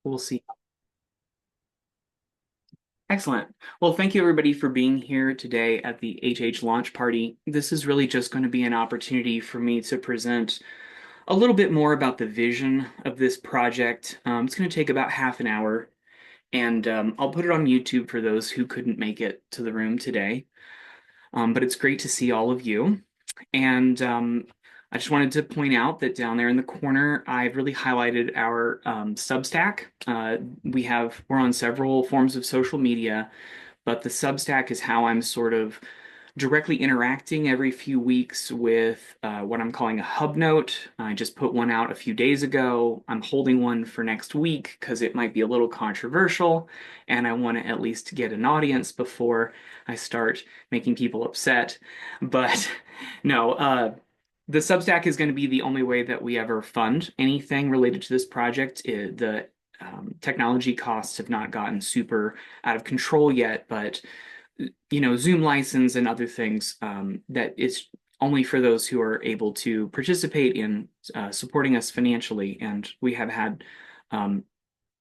We'll see. Excellent. Well, thank you everybody for being here today at the HH launch party. This is really just going to be an opportunity for me to present a little bit more about the vision of this project. It's going to take about half an hour, and I'll put it on YouTube for those who couldn't make it to the room today. But it's great to see all of you. And I just wanted to point out that down there in the corner, I've really highlighted our Substack. We're on several forms of social media, but the Substack is how I'm sort of directly interacting every few weeks with what I'm calling a hub note. I just put one out a few days ago. I'm holding one for next week because it might be a little controversial, and I want to at least get an audience before I start making people upset. But no, the Substack is going to be the only way that we ever fund anything related to this project. The technology costs have not gotten super out of control yet, but Zoom license and other things that it's only for those who are able to participate in supporting us financially. And we have had um,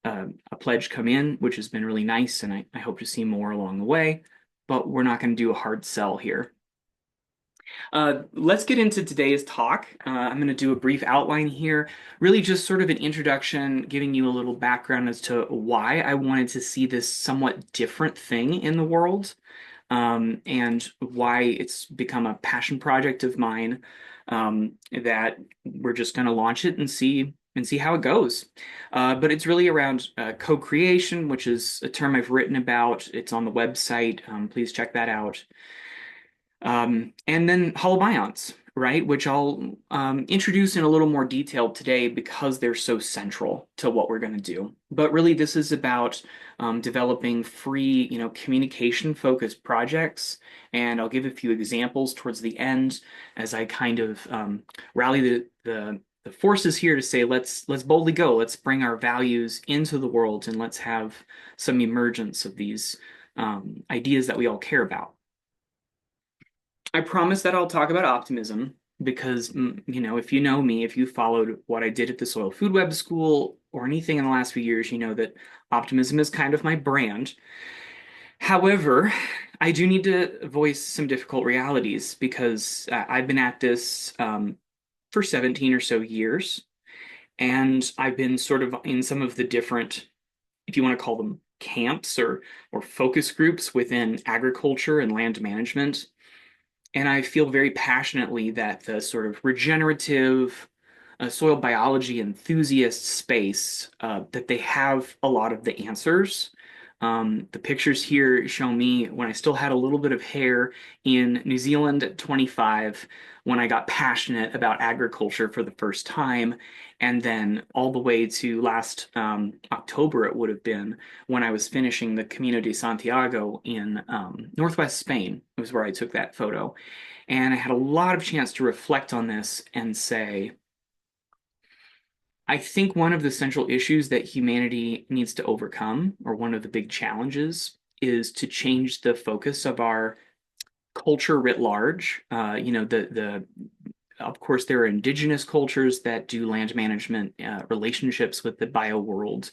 a pledge come in, which has been really nice, and I hope to see more along the way. But we're not going to do a hard sell here. Let's get into today's talk. I'm going to do a brief outline here, really just sort of an introduction, giving you a little background as to why I wanted to see this somewhat different thing in the world, and why it's become a passion project of mine, that we're just going to launch it and see how it goes. But it's really around co-creation, which is a term I've written about. It's on the website. Please check that out. And then holobionts, right, which I'll introduce in a little more detail today because they're so central to what we're going to do. But really, this is about developing free, communication-focused projects. And I'll give a few examples towards the end as I kind of rally the forces here to say, let's boldly go. Let's bring our values into the world and let's have some emergence of these ideas that we all care about. I promise that I'll talk about optimism because, if you know me, if you followed what I did at the Soil Food Web School or anything in the last few years, you know that optimism is kind of my brand. However, I do need to voice some difficult realities because I've been at this for 17 or so years, and I've been sort of in some of the different, if you want to call them camps or focus groups within agriculture and land management. And I feel very passionately that the sort of regenerative soil biology enthusiast space, that they have a lot of the answers. The pictures here show me when I still had a little bit of hair in New Zealand at 25, when I got passionate about agriculture for the first time, and then all the way to last October, it would have been when I was finishing the Camino de Santiago in northwest Spain, was where I took that photo. And I had a lot of chance to reflect on this and say, I think one of the central issues that humanity needs to overcome, or one of the big challenges, is to change the focus of our culture writ large. The of course, there are indigenous cultures that do land management relationships with the bio world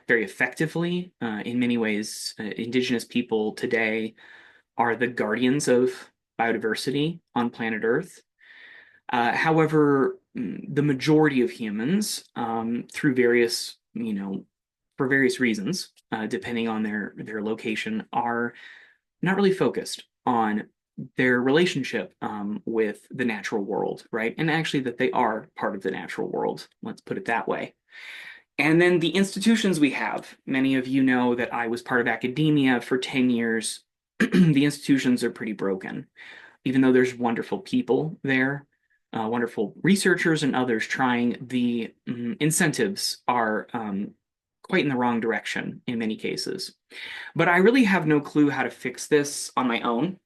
very effectively. In many ways, indigenous people today are the guardians of biodiversity on planet Earth. However, the majority of humans, through various, for various reasons, depending on their location, are not really focused on their relationship with the natural world, right? And actually, that they are part of the natural world. Let's put it that way. And then the institutions we have. Many of you know that I was part of academia for 10 years. The institutions are pretty broken, even though there's wonderful people there, wonderful researchers and others trying. The incentives are quite in the wrong direction in many cases. But I really have no clue how to fix this on my own.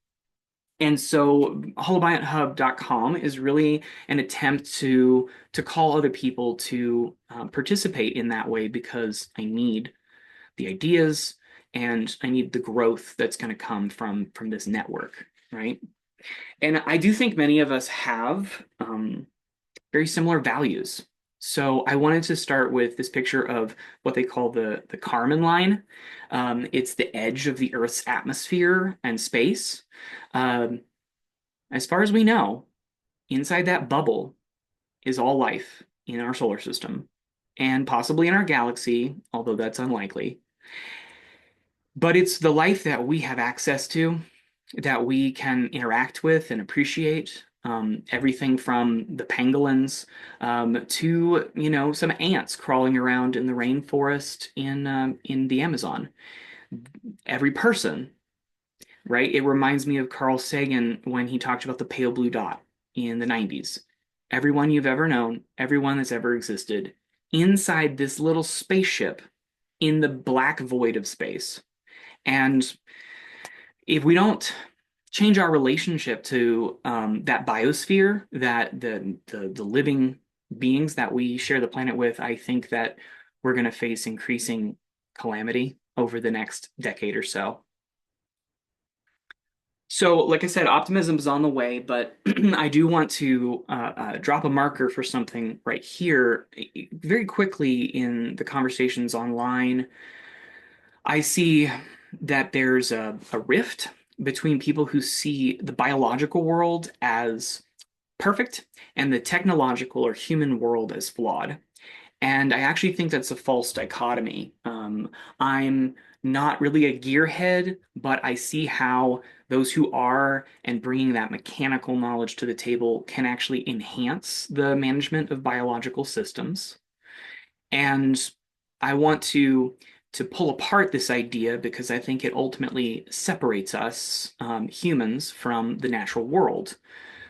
And so holobionthub.com is really an attempt to call other people to participate in that way, because I need the ideas and I need the growth that's going to come from this network, right? And I do think many of us have very similar values. So I wanted to start with this picture of what they call the Kármán line. It's the edge of the Earth's atmosphere and space. Um, as far as we know, inside that bubble is all life in our solar system and possibly in our galaxy, although that's unlikely. But it's the life that we have access to, that we can interact with and appreciate. Everything from the pangolins to some ants crawling around in the rainforest in the Amazon. Every person, right? It reminds me of Carl Sagan when he talked about the pale blue dot in the 90s. Everyone you've ever known, everyone that's ever existed, inside this little spaceship in the black void of space. And if we don't change our relationship to that biosphere, that the living beings that we share the planet with, I think that we're going to face increasing calamity over the next decade or so. So, like I said, optimism is on the way, but I do want to drop a marker for something right here. Very quickly in the conversations online, I see that there's a rift between people who see the biological world as perfect and the technological or human world as flawed. And I actually think that's a false dichotomy. I'm not really a gearhead, but I see how those who are and bringing that mechanical knowledge to the table can actually enhance the management of biological systems. And I want to pull apart this idea because I think it ultimately separates us humans from the natural world.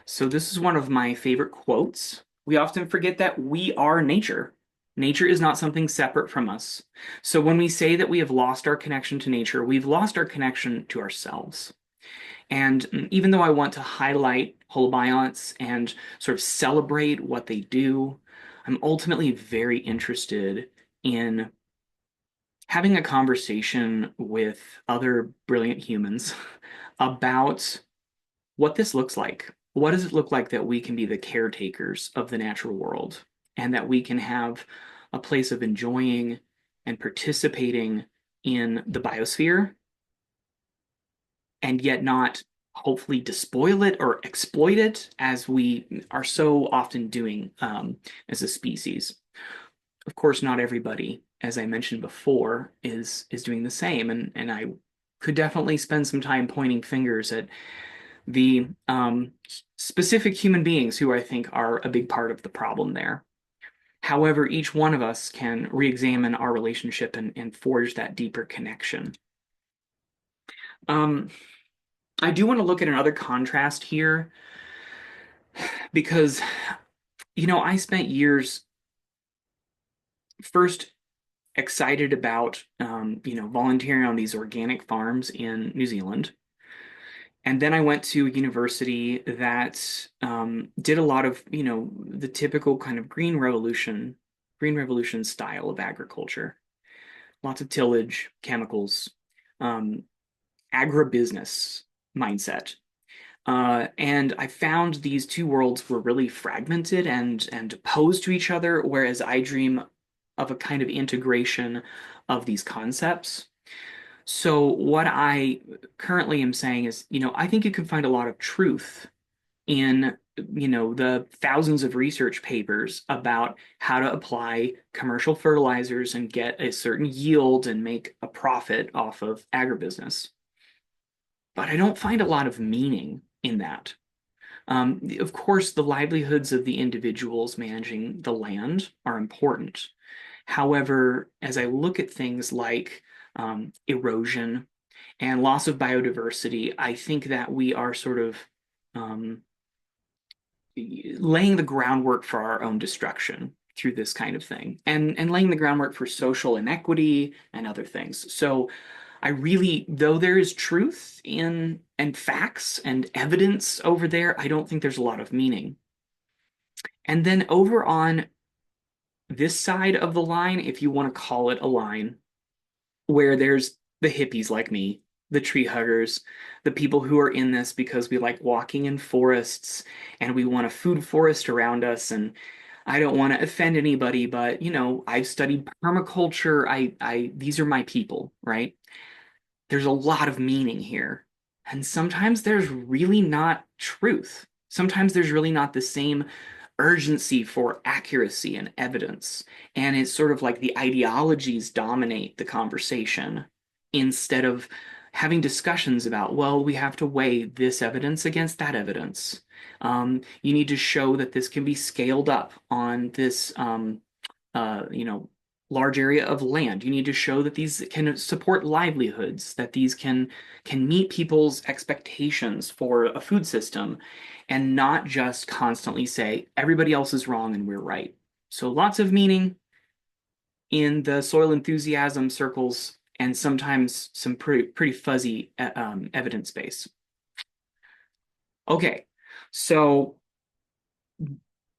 So this is one of my favorite quotes. We often forget that we are nature. Nature is not something separate from us. So when we say that we have lost our connection to nature, we've lost our connection to ourselves. And even though I want to highlight holobionts and sort of celebrate what they do, I'm ultimately very interested in having a conversation with other brilliant humans about what this looks like. What does it look like that we can be the caretakers of the natural world and that we can have a place of enjoying and participating in the biosphere and yet not hopefully despoil it or exploit it as we are so often doing as a species. Of course, not everybody, as I mentioned before, is doing the same, and I could definitely spend some time pointing fingers at the specific human beings who I think are a big part of the problem there. However, each one of us can re-examine our relationship and forge that deeper connection. Um, I do want to look at another contrast here because, I spent years first excited about, volunteering on these organic farms in New Zealand. And then I went to a university that did a lot of, the typical kind of Green Revolution style of agriculture. Lots of tillage, chemicals, um, agribusiness mindset. And I found these two worlds were really fragmented and opposed to each other, whereas I dream of a kind of integration of these concepts. So what I currently am saying is, I think you can find a lot of truth in, the thousands of research papers about how to apply commercial fertilizers and get a certain yield and make a profit off of agribusiness. But I don't find a lot of meaning in that. Of course, the livelihoods of the individuals managing the land are important. However, as I look at things like erosion and loss of biodiversity, I think that we are sort of um, laying the groundwork for our own destruction through this kind of thing and laying the groundwork for social inequity and other things. So I really, though there is truth in and facts and evidence over there, I don't think there's a lot of meaning. And then over on this side of the line, if you want to call it a line, where there's the hippies like me, the tree huggers, the people who are in this because we like walking in forests and we want a food forest around us. And I don't want to offend anybody, but I've studied permaculture. These are my people, right? There's a lot of meaning here. And sometimes there's really not truth. Sometimes there's really not the same urgency for accuracy and evidence. And it's sort of like the ideologies dominate the conversation instead of having discussions about, well, we have to weigh this evidence against that evidence. You need to show that this can be scaled up on this uh, you know, large area of land. You need to show that these can support livelihoods, that these can meet people's expectations for a food system, and not just constantly say everybody else is wrong and we're right. So lots of meaning in the soil enthusiasm circles, and sometimes some pretty fuzzy evidence base. Okay, so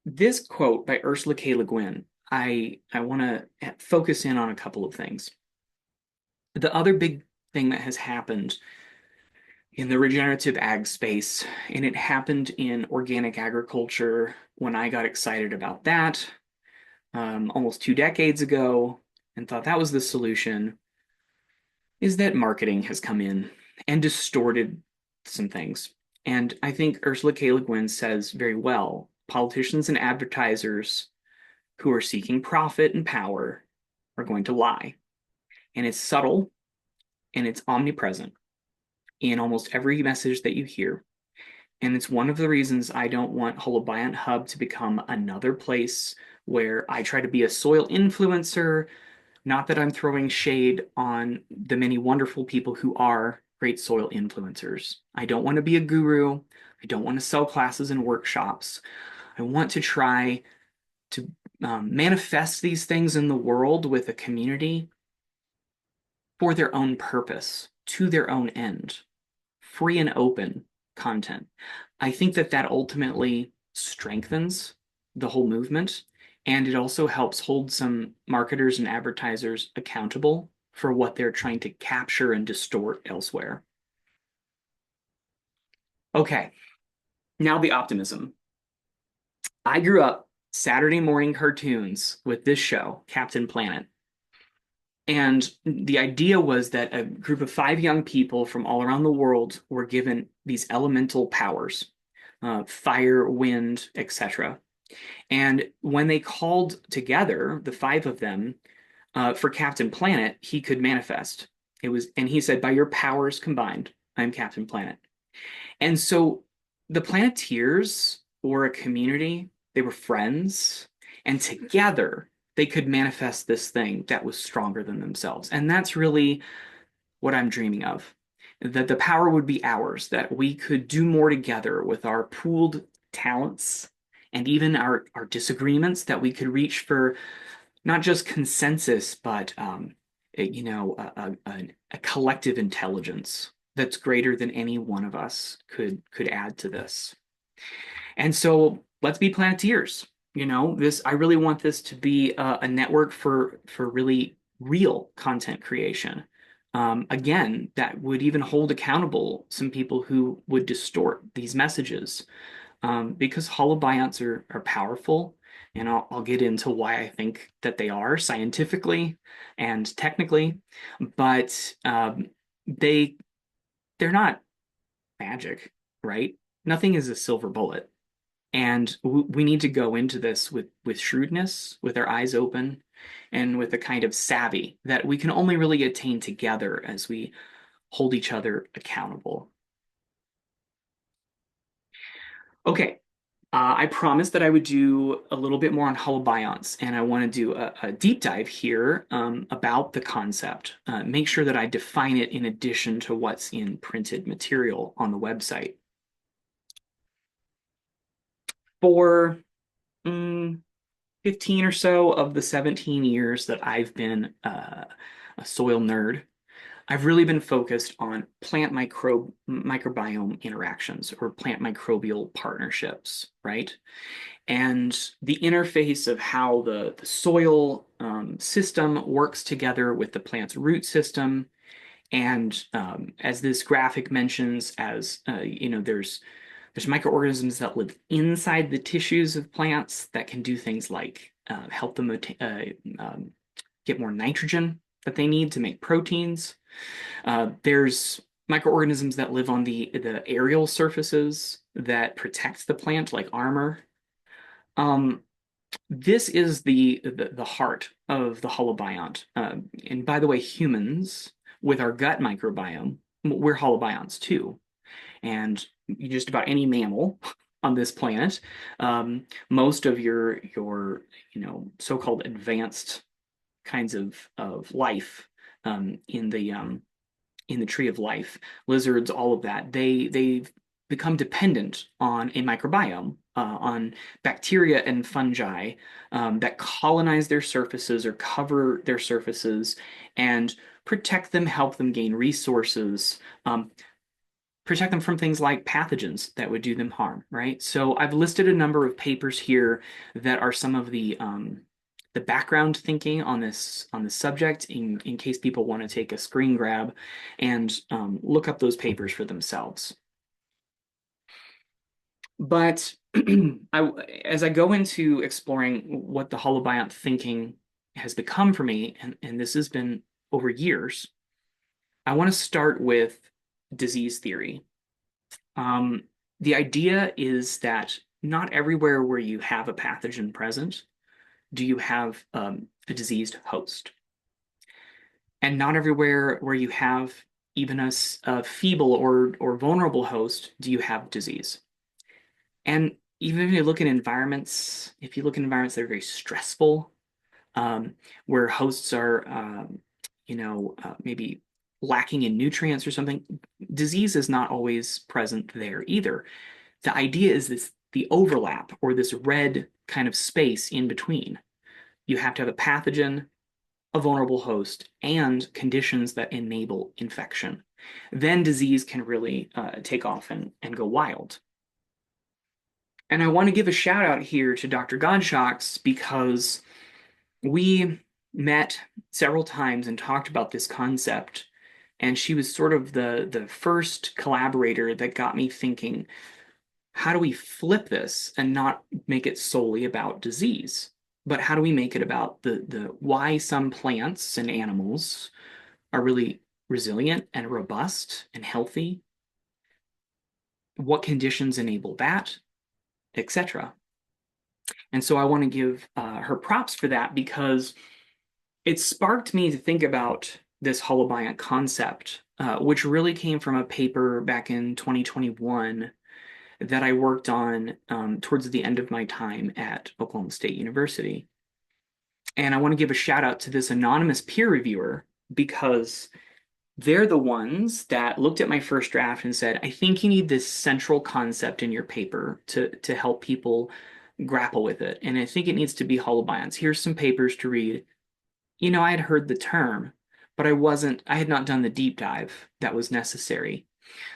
this quote by Ursula K. Le Guin, I want to focus in on a couple of things. The other big thing that has happened in the regenerative ag space, and it happened in organic agriculture when I got excited about that almost 2 decades ago and thought that was the solution, is that marketing has come in and distorted some things. And I think Ursula K. Le Guin says very well, politicians and advertisers who are seeking profit and power are going to lie. And it's subtle and it's omnipresent in almost every message that you hear. And it's one of the reasons I don't want Holobiont HUB to become another place where I try to be a soil influencer. Not that I'm throwing shade on the many wonderful people who are great soil influencers. I don't want to be a guru. I don't want to sell classes and workshops. I want to try to manifest these things in the world with a community for their own purpose, to their own end, free and open content. I think that that ultimately strengthens the whole movement, and it also helps hold some marketers and advertisers accountable for what they're trying to capture and distort elsewhere. Okay, now the optimism. I grew up Saturday morning cartoons with this show, Captain Planet. And the idea was that a group of 5 young people from all around the world were given these elemental powers, fire, wind, etc. And when they called together, the 5 of them, for Captain Planet, he could manifest. And he said, by your powers combined, I'm Captain Planet. And so the Planeteers were a community, they were friends, and together they could manifest this thing that was stronger than themselves. And that's really what I'm dreaming of. That the power would be ours, that we could do more together with our pooled talents and even our disagreements, that we could reach for not just consensus, but a collective intelligence that's greater than any one of us could add to this. And so let's be Planeteers. This I really want this to be a network for really real content creation. Again, that would even hold accountable some people who would distort these messages, because holobionts are powerful, and I'll get into why I think that they are scientifically and technically, but they're not magic, right? Nothing is a silver bullet. And we need to go into this with shrewdness, with our eyes open, and with a kind of savvy that we can only really attain together as we hold each other accountable. Okay, I promised that I would do a little bit more on holobionts, and I want to do a deep dive here about the concept. Make sure that I define it in addition to what's in printed material on the website. For 15 or so of the 17 years that I've been a soil nerd, I've really been focused on plant microbiome interactions or plant microbial partnerships, right? And the interface of how the soil system works together with the plant's root system. And as this graphic mentions, as there's There's microorganisms that live inside the tissues of plants that can do things like help them get more nitrogen that they need to make proteins. There's microorganisms that live on the aerial surfaces that protect the plant, like armor. Um, this is the heart of the holobiont. And by the way, humans with our gut microbiome, we're holobionts too. And just about any mammal on this planet, most of your so-called advanced kinds of life in the tree of life, lizards, all of that, they've become dependent on a microbiome, on bacteria and fungi that colonize their surfaces or cover their surfaces and protect them, help them gain resources, protect them from things like pathogens that would do them harm, right? So I've listed a number of papers here that are some of the background thinking on this subject in case people want to take a screen grab and look up those papers for themselves. But as I go into exploring what the holobiont thinking has become for me, and this has been over years, I want to start with disease theory. Um, the idea is that not everywhere where you have a pathogen present do you have a diseased host. And not everywhere where you have even a feeble or vulnerable host do you have disease. And even if you look at environments, if you look at environments that are very stressful, where hosts are, maybe lacking in nutrients or something, disease is not always present there either. The idea is the overlap or this red kind of space in between. You have to have a pathogen, a vulnerable host, and conditions that enable infection. Then disease can really take off and go wild. And I want to give a shout out here to Dr. Godshocks because we met several times and talked about this concept. And she was sort of the first collaborator that got me thinking, how do we flip this and not make it solely about disease? But how do we make it about the why some plants and animals are really resilient and robust and healthy? What conditions enable that, etc. And so I want to give her props for that because it sparked me to think about this holobiont concept, which really came from a paper back in 2021 that I worked on towards the end of my time at Oklahoma State University. And I want to give a shout out to this anonymous peer reviewer because they're the ones that looked at my first draft and said, I think you need this central concept in your paper to help people grapple with it. And I think it needs to be holobionts. Here's some papers to read. I had heard the term, but I had not done the deep dive that was necessary.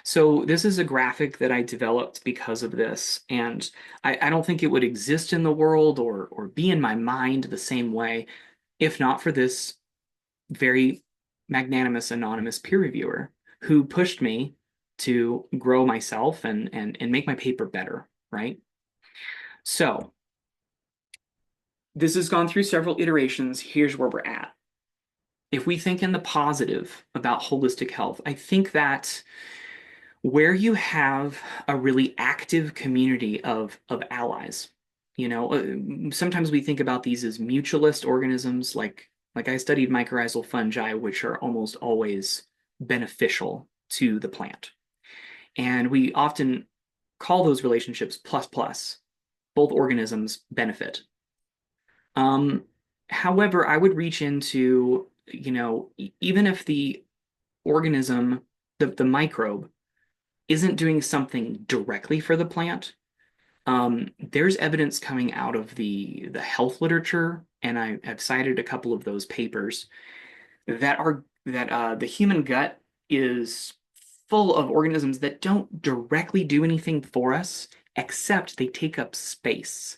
So this is a graphic that I developed because of this, and I don't think it would exist in the world or be in my mind the same way if not for this very magnanimous anonymous peer reviewer who pushed me to grow myself and make my paper better, right? So this has gone through several iterations. Here's where we're at. If we think in the positive about holistic health, I think that where you have a really active community of allies, sometimes we think about these as mutualist organisms, like I studied mycorrhizal fungi, which are almost always beneficial to the plant. And we often call those relationships plus plus. Both organisms benefit. However, I would reach into, even if the organism, the microbe, isn't doing something directly for the plant, there's evidence coming out of the health literature, and I've cited a couple of those papers that the human gut is full of organisms that don't directly do anything for us, except they take up space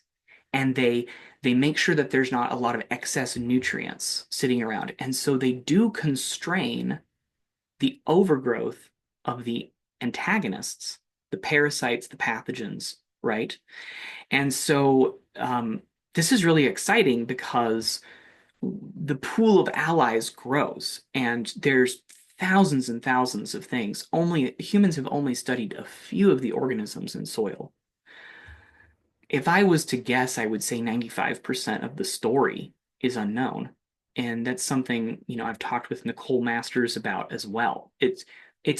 and they make sure that there's not a lot of excess nutrients sitting around. And so they do constrain the overgrowth of the antagonists the parasites, the pathogens, right? And so this is really exciting because the pool of allies grows, and there's thousands and thousands of things. Only humans have only studied a few of the organisms in soil. If I was to guess, I would say 95% of the story is unknown. And that's something, I've talked with Nicole Masters about as well. It's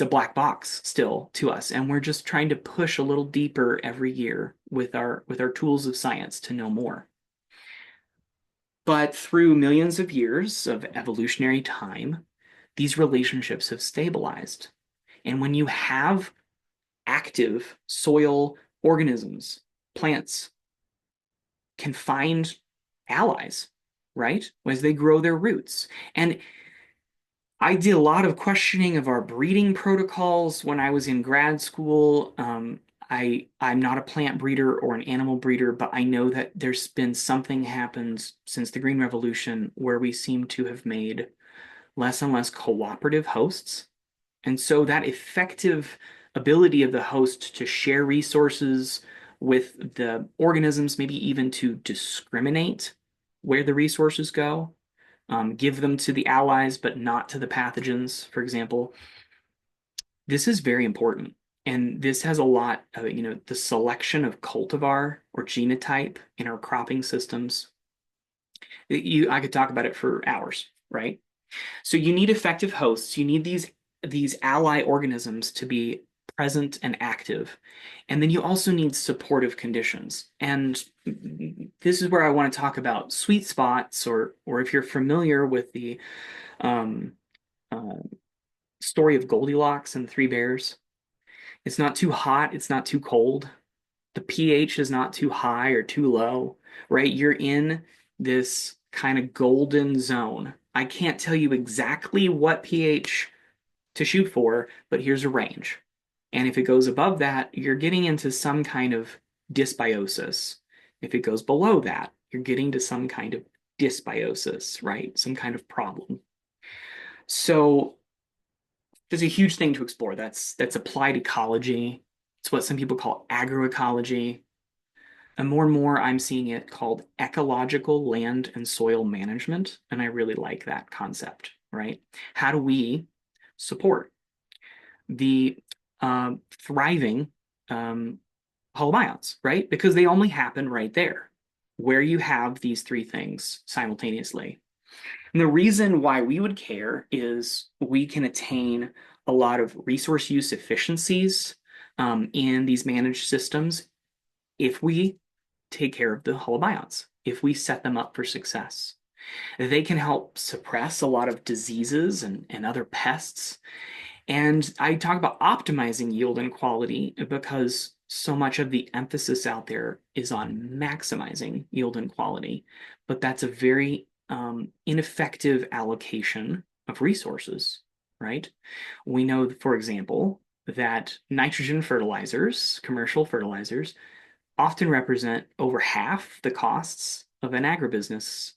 a black box still to us, and we're just trying to push a little deeper every year with our tools of science to know more. But through millions of years of evolutionary time, these relationships have stabilized. And when you have active soil organisms, plants can find allies, right? As they grow their roots. And I did a lot of questioning of our breeding protocols when I was in grad school. I'm not a plant breeder or an animal breeder, but I know that there's been something happened since the Green Revolution where we seem to have made less and less cooperative hosts. And so that effective ability of the host to share resources with the organisms, maybe even to discriminate where the resources go, give them to the allies, but not to the pathogens, for example. This is very important. And this has a lot of, the selection of cultivar or genotype in our cropping systems. I could talk about it for hours, right? So you need effective hosts. You need these ally organisms to be present and active. And then you also need supportive conditions. And this is where I want to talk about sweet spots, or if you're familiar with the um, uh, story of Goldilocks and the Three Bears. It's not too hot, it's not too cold. The pH is not too high or too low, right? You're in this kind of golden zone. I can't tell you exactly what pH to shoot for, but here's a range. And if it goes above that, you're getting into some kind of dysbiosis. If it goes below that, you're getting to some kind of dysbiosis, right? Some kind of problem. So there's a huge thing to explore. That's applied ecology. It's what some people call agroecology. And more, I'm seeing it called ecological land and soil management. And I really like that concept, right? How do we support the thriving um, holobionts, right? Because they only happen right there, where you have these three things simultaneously. And the reason why we would care is we can attain a lot of resource use efficiencies in these managed systems if we take care of the holobionts, if we set them up for success. They can help suppress a lot of diseases and other pests. And I talk about optimizing yield and quality because so much of the emphasis out there is on maximizing yield and quality. But that's a very ineffective allocation of resources, right? We know, for example, that nitrogen fertilizers, commercial fertilizers, often represent over half the costs of an agribusiness.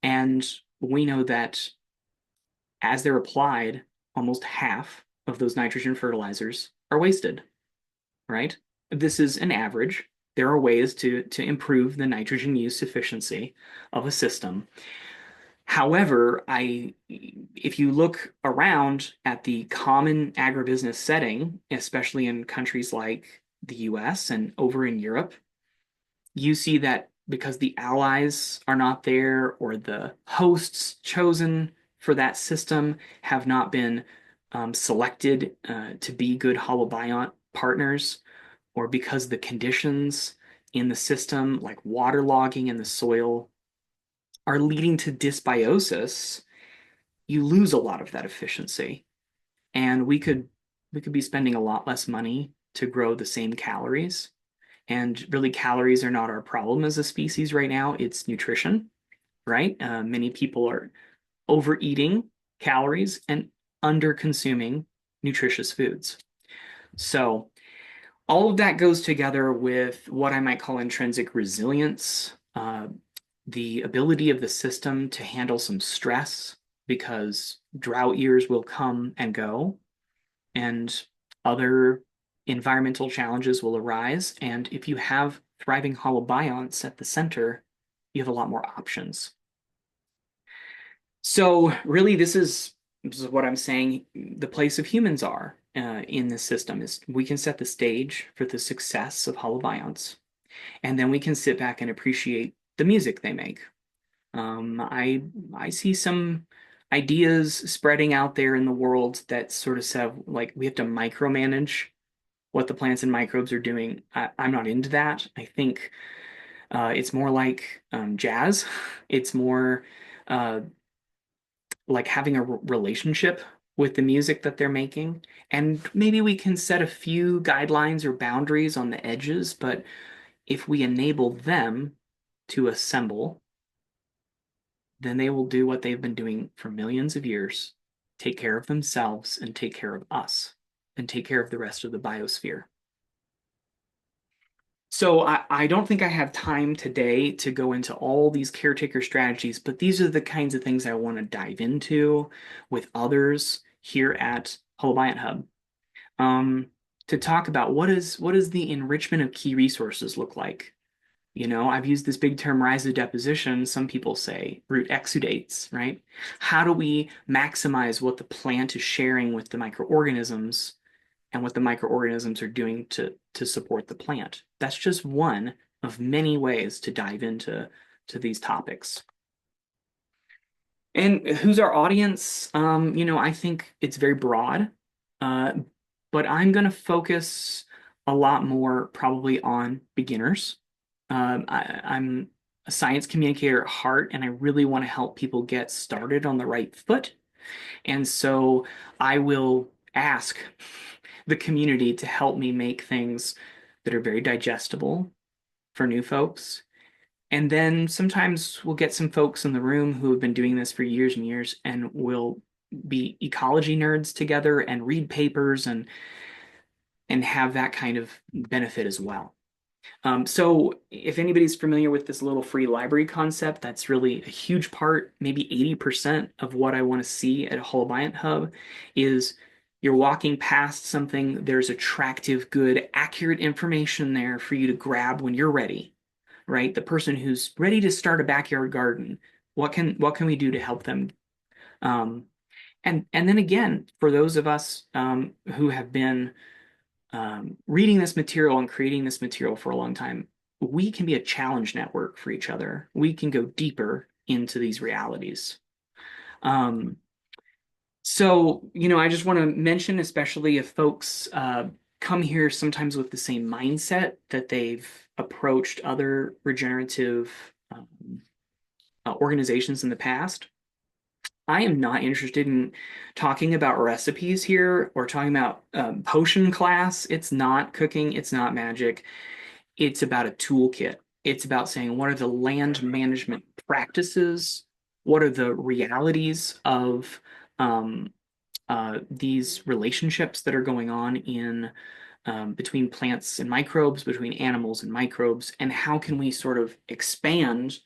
And we know that as they're applied, almost half of those nitrogen fertilizers are wasted, right? This is an average. There are ways to improve the nitrogen use efficiency of a system. However, if you look around at the common agribusiness setting, especially in countries like the US and over in Europe, you see that because the allies are not there or the hosts chosen for that system have not been selected to be good holobiont partners, or because the conditions in the system, like waterlogging in the soil, are leading to dysbiosis, you lose a lot of that efficiency. And we could be spending a lot less money to grow the same calories. And really, calories are not our problem as a species right now. It's nutrition, right? Many people are overeating calories and under consuming nutritious foods. So all of that goes together with what I might call intrinsic resilience, the ability of the system to handle some stress because drought years will come and go, and other environmental challenges will arise. And if you have thriving holobionts at the center, you have a lot more options. So really, this is what I'm saying. The place of humans are in this system is we can set the stage for the success of holobionts, and then we can sit back and appreciate the music they make. I see some ideas spreading out there in the world that sort of say like we have to micromanage what the plants and microbes are doing. I'm not into that. I think it's more like jazz. It's more uh, like having a relationship with the music that they're making. And maybe we can set a few guidelines or boundaries on the edges, but if we enable them to assemble, then they will do what they've been doing for millions of years, take care of themselves and take care of us and take care of the rest of the biosphere. So I don't think I have time today to go into all these caretaker strategies, but these are the kinds of things I want to dive into with others here at Holobiont Hub. Um, to talk about what does the enrichment of key resources look like? You know, I've used this big term rhizodeposition. Some people say root exudates, right? How do we maximize what the plant is sharing with the microorganisms and what the microorganisms are doing to support the plant? That's just one of many ways to dive into these topics. And who's our audience? I think it's very broad, uh, but I'm going to focus a lot more probably on beginners. I'm a science communicator at heart, and I really want to help people get started on the right foot. And so I will ask the community to help me make things that are very digestible for new folks. And then sometimes we'll get some folks in the room who have been doing this for years and years, and we'll be ecology nerds together and read papers and have that kind of benefit as well. So if anybody's familiar with this little free library concept, that's really a huge part, maybe 80% of what I want to see at a Holobiont Hub is you're walking past something, there's attractive, good, accurate information there for you to grab when you're ready, right? The person who's ready to start a backyard garden, what can we do to help them? Um, and then again, for those of us who have been reading this material and creating this material for a long time, we can be a challenge network for each other. We can go deeper into these realities. Um, I just want to mention, especially if folks come here sometimes with the same mindset that they've approached other regenerative organizations in the past. I am not interested in talking about recipes here or talking about potion class. It's not cooking, it's not magic. It's about a toolkit. It's about saying what are the land management practices? What are the realities of these relationships that are going on in between plants and microbes, between animals and microbes, and how can we sort of expand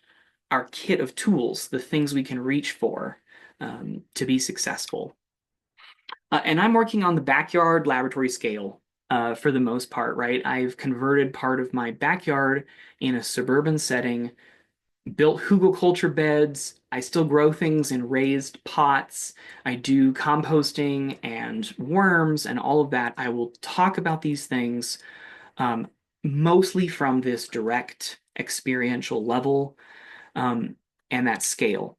our kit of tools, the things we can reach for to be successful. And I'm working on the backyard laboratory scale for the most part, right? I've converted part of my backyard in a suburban setting, built hugelkultur beds. I still grow things in raised pots. I do composting and worms and all of that. I will talk about these things um, mostly from this direct experiential level um, and that scale.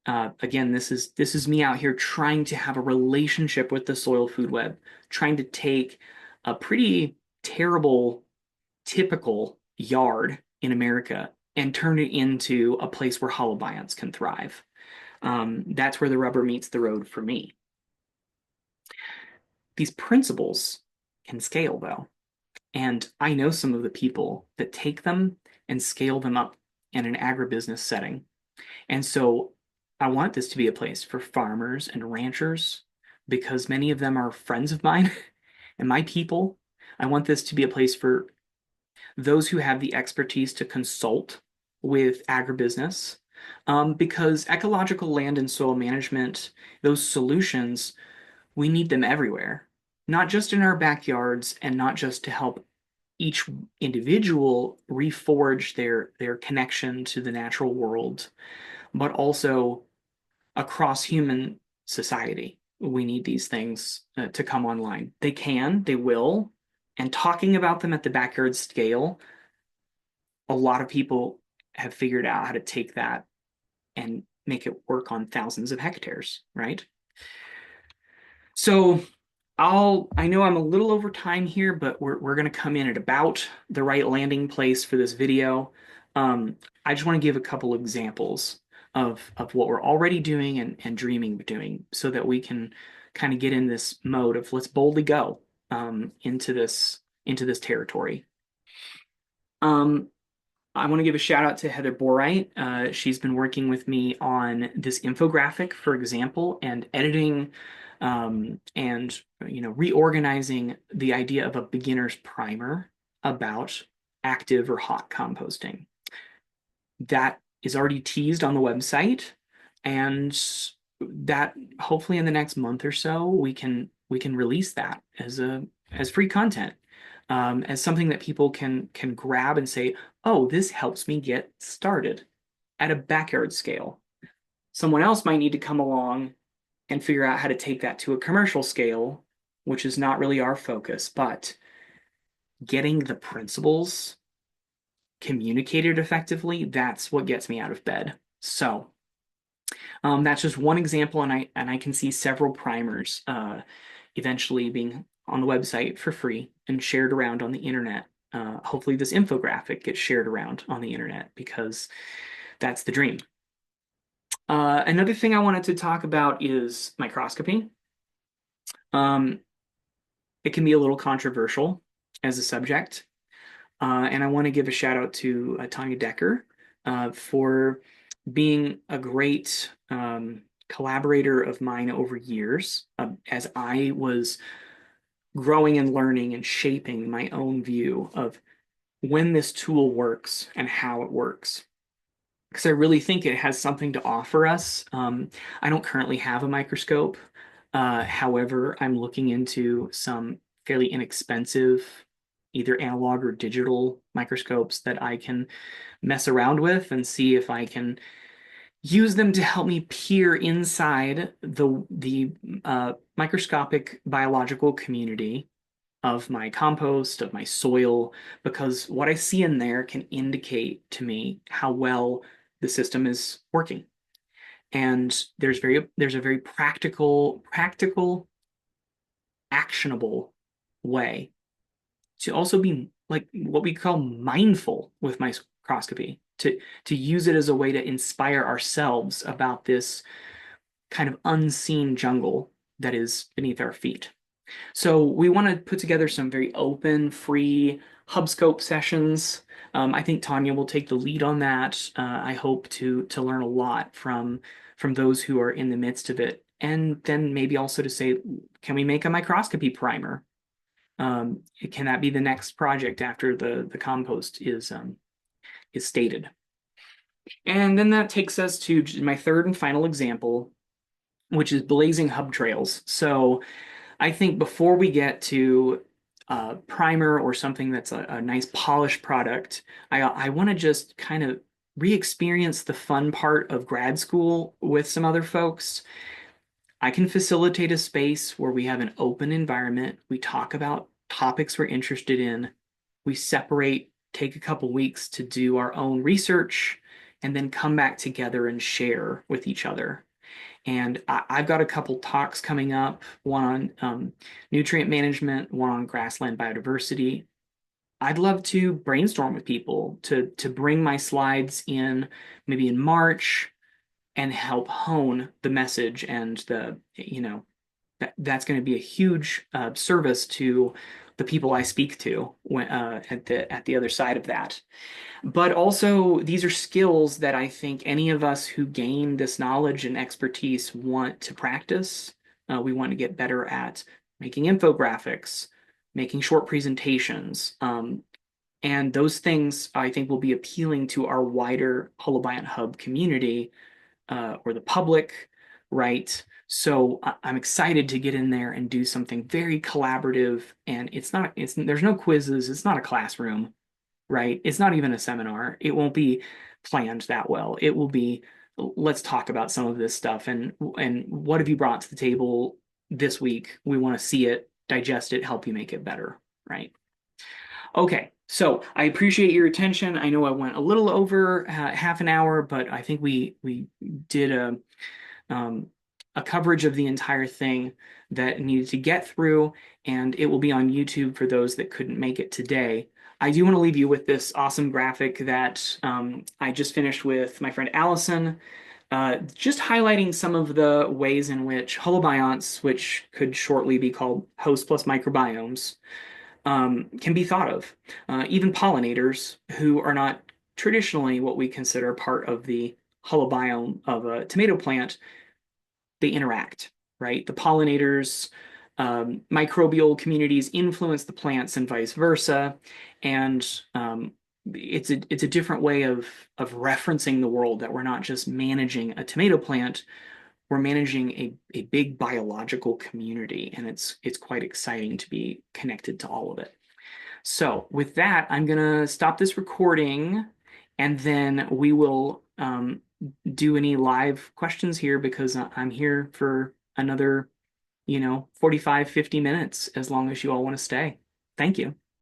Again, this is me out here trying to have a relationship with the soil food web, trying to take a pretty terrible, typical yard in America and turn it into a place where holobionts can thrive. That's where the rubber meets the road for me. These principles can scale though, and I know some of the people that take them and scale them up in an agribusiness setting. And so I want this to be a place for farmers and ranchers because many of them are friends of mine and my people. I want this to be a place for those who have the expertise to consult with agribusiness because ecological land and soil management, those solutions, we need them everywhere, not just in our backyards and not just to help each individual reforge their connection to the natural world, but also across human society. We need these things to come online. They can, they will, and talking about them at the backyard scale, a lot of people have figured out how to take that and make it work on thousands of hectares, right? So I know I'm a little over time here, but we're going to come in at about the right landing place for this video. I just want to give a couple examples of what we're already doing and dreaming of doing so that we can kind of get in this mode of let's boldly go into this territory. I want to give a shout out to Heather Borite. She's been working with me on this infographic, for example, and editing and reorganizing the idea of a beginner's primer about active or hot composting. That is already teased on the website, and that hopefully in the next month or so we can release that as free content, as something that people can grab and say, oh, this helps me get started at a backyard scale. Someone else might need to come along and figure out how to take that to a commercial scale, which is not really our focus, but getting the principles communicated effectively, that's what gets me out of bed. So that's just one example, and I can see several primers eventually being on the website for free and shared around on the internet. Hopefully this infographic gets shared around on the internet because that's the dream. Another thing I wanted to talk about is microscopy. It can be a little controversial as a subject. And I want to give a shout out to Tanya Decker for being a great collaborator of mine over years as I was growing and learning and shaping my own view of when this tool works and how it works. Because I really think it has something to offer us. I don't currently have a microscope. However, I'm looking into some fairly inexpensive, either analog or digital microscopes that I can mess around with and see if I can use them to help me peer inside the microscopic biological community of my compost, of my soil, because what I see in there can indicate to me how well the system is working. And there's a very practical, actionable way to also be like what we call mindful with microscopy, to use it as a way to inspire ourselves about this kind of unseen jungle that is beneath our feet. So we want to put together some very open, free HubScope sessions. I think Tanya will take the lead on that. I hope to learn a lot from those who are in the midst of it, and then maybe also to say, can we make a microscopy primer? Can that be the next project after the compost is stated? And then that takes us to my third and final example, which is blazing hub trails. So I think before we get to a primer or something that's a nice polished product, I want to just kind of re-experience the fun part of grad school with some other folks. I can facilitate a space where we have an open environment. We talk about topics we're interested in. We separate, take a couple weeks to do our own research, and then come back together and share with each other. And I've got a couple talks coming up, one on nutrient management, one on grassland biodiversity. I'd love to brainstorm with people to bring my slides in maybe in March and help hone the message, and that's going to be a huge service to the people I speak to when, at the other side of that. But also, these are skills that I think any of us who gain this knowledge and expertise want to practice. We want to get better at making infographics, making short presentations. And those things I think will be appealing to our wider Holobiont HUB community, or the public, right? So I'm excited to get in there and do something very collaborative. And there's no quizzes. It's not a classroom, right? It's not even a seminar. It won't be planned that well. It will be, let's talk about some of this stuff and what have you brought to the table this week? We want to see it, digest it, help you make it better, right? Okay, so I appreciate your attention. I know I went a little over half an hour, but I think we did um, a coverage of the entire thing that needed to get through, and it will be on YouTube for those that couldn't make it today. I do want to leave you with this awesome graphic that I just finished with my friend Allison, just highlighting some of the ways in which holobionts, which could shortly be called host plus microbiomes, can be thought of. Even pollinators who are not traditionally what we consider part of the holobiome of a tomato plant, they interact, right? The pollinators, microbial communities influence the plants and vice versa. And it's a different way of referencing the world, that we're not just managing a tomato plant, we're managing a big biological community, and it's quite exciting to be connected to all of it. So with that, I'm gonna stop this recording, and then we will do any live questions here, because I'm here for another, 45, 50 minutes, as long as you all want to stay. Thank you.